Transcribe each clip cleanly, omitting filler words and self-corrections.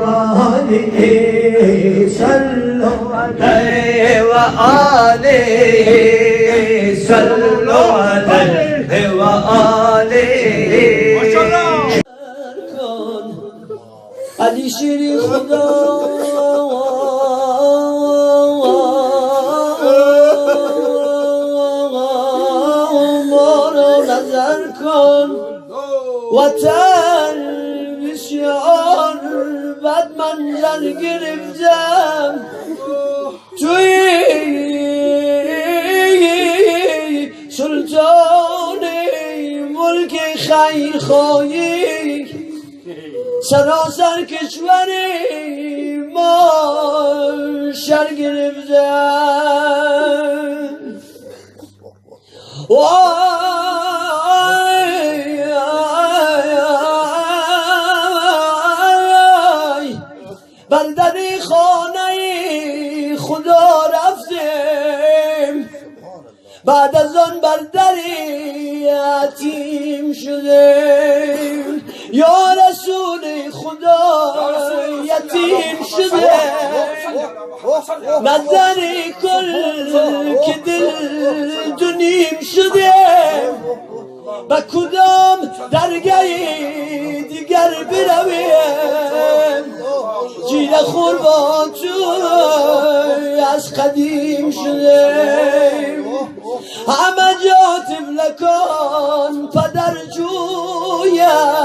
وآله صلوا عليه وآله صلوا عليه وآله علی شیری خدا ما رو نظر کن وطن بسیار بد منظر گرفتم توی سلطان ملک خیرخواهی سراسر کشور ما شر گرفتن بر در خانه خدا رفتیم بعد از آن بر در یتیم شدیم یا رسول خدا یتیم شده مزنی کل که دل دونیم شده با کدام درگاهی دیگر برویم جیل خوربان تو از قدیم شده همه جا تفلکان پدر جویند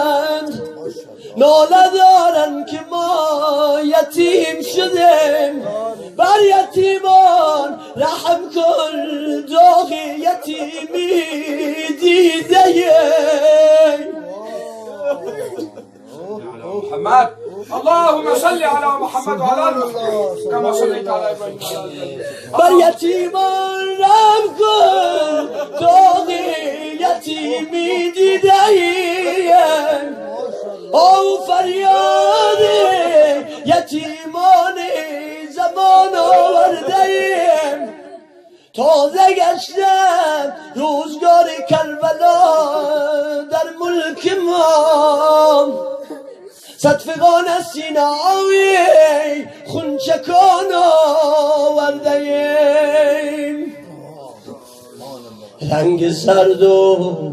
ناله دارن که ما یتیم شدیم بر یتیمان رحم کن داغ یتیمی دیده محمد اللهم صل على محمد وعلى ال محمد كما صليت على ابراهيم بر یتیمان رحم کن داغ یتیمی دیده او فریاد یتیمان زمان آورده تازه گشتم روزگار کربلا در ملک ما صدفقان از سینه‌های خونچکان آورده رنگ زرد و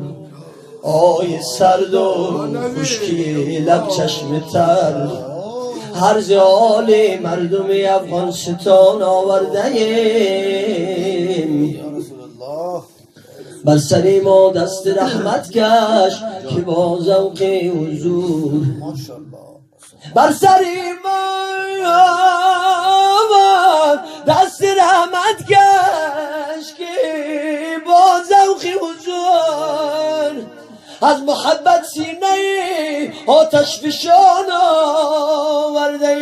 آی سرد و خشکی لب چشم تر هر زیال مردم افغانستان آورده بر سر ما دست رحمت کش که با ذوق حضور بر سر ما دست رحمت کش که با ذوق حضور از محبت سینه آتش فشان آورده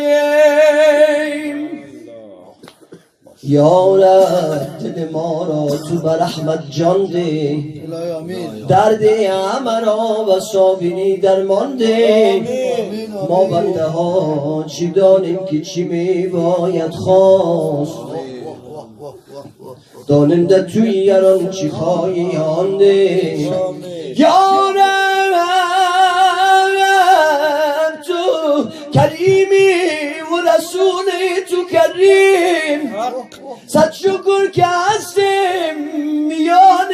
یا رب دل ما را تو بر احمد جان ده درد همه را و صابری درمان ده ما بنده ها چی دانیم که چی می باید خواست دانیم در توی یران چی خواهی آنده یا رب تو کریمی و رسول تو کریم صد شکر که هستیم میان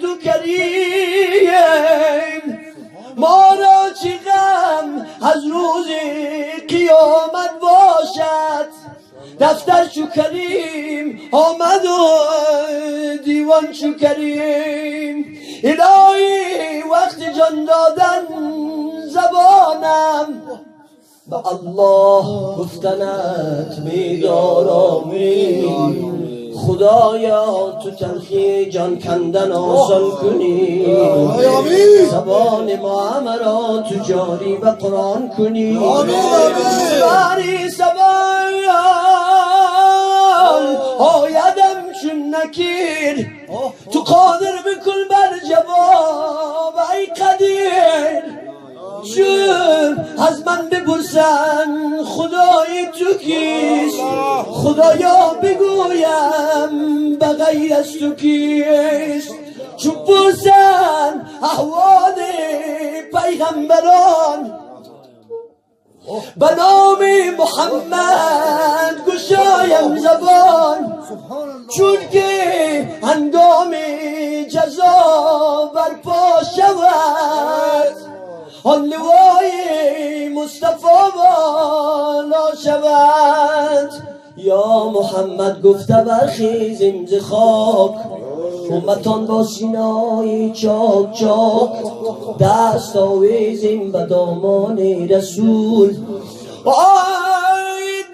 تو کریم ما را چی غم از روز قیامت باشد دفتر چو کریم آمد و دیوان چو کریم الهی وقت جان دادن زبانم به الله گفتنت می‌دارم خدایا تو تلخی جان کندن آسان کنی زبان ما همه را تو جاری و قرآن کنی باری سبال آیدم چون نکیر تو قادر بکن بر جواب ای قدیر چون از من بپرسن خدای تو کیست خدایا بگویم بغیر از تو کیست چون پرسن احوال پیغمبران به نام محمد گشایم زبان، چون که هنگام جزا برپا شود آن لوای مصطفی بالا شود. یا محمد گفته برخیزیم ز خاک، امتان با سینای چاک چاک، دست آویزیم به دامان رسول،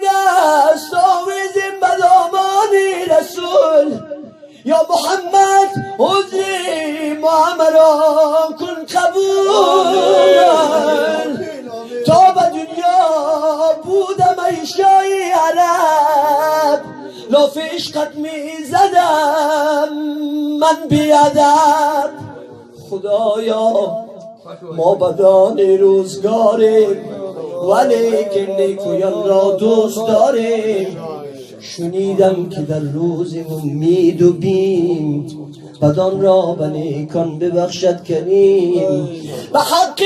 دست آویزیم به دامان رسول. یا محمد عذر ما را کن قبول، تا به دنیا بودم ای شای عرب، لاف عشقت می زدم من بیادب. خدایا ما بدان روزگاریم، ولیکن نیکویان را دوست داریم. شنیدم که در روز امید و بیم، بدان را به نیکان ببخشد کریم. به حقی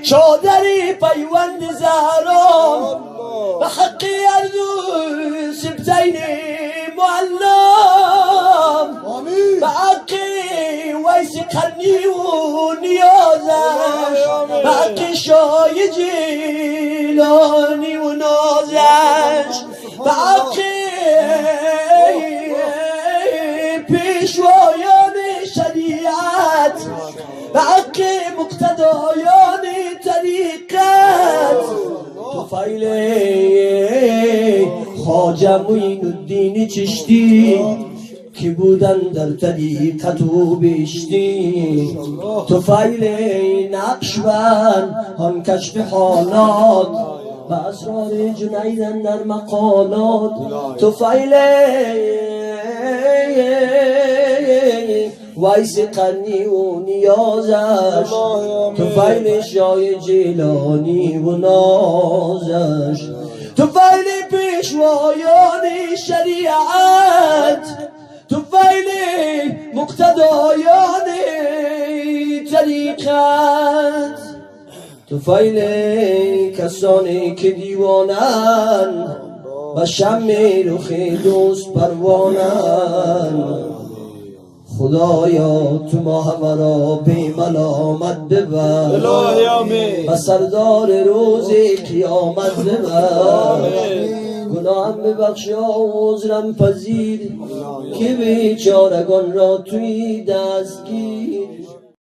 چادری پیوند زهرا، به حقی اردو سبتین معلم، به حقی ویس قرنی و نیازش، به حقی شای جیلانی و نازش، به حقی پیشوایان شریعت، به حق مقتدایان طریقت. طفیل خواجه معین الدین چشتی که بودن در طریقت و بهشتی. طفیل نقشبند آن کشف حالات، به اسرار جنیدن در مقالات. طفیل ویس قرنی و نیازش، طفیل شای جیلانی و نازش، طفیل پیشوایان شریعت، طفیل مقتدایان طریقت. طفیل کسانی که دیوانن، و شم رخ دوست پروانن. خدایا تو ما همه را بی ملامت ببر، و سردار روز قیامت ببر. گناهم ببخش و عذرم پذیر، که بیچارگان را توی دستگیر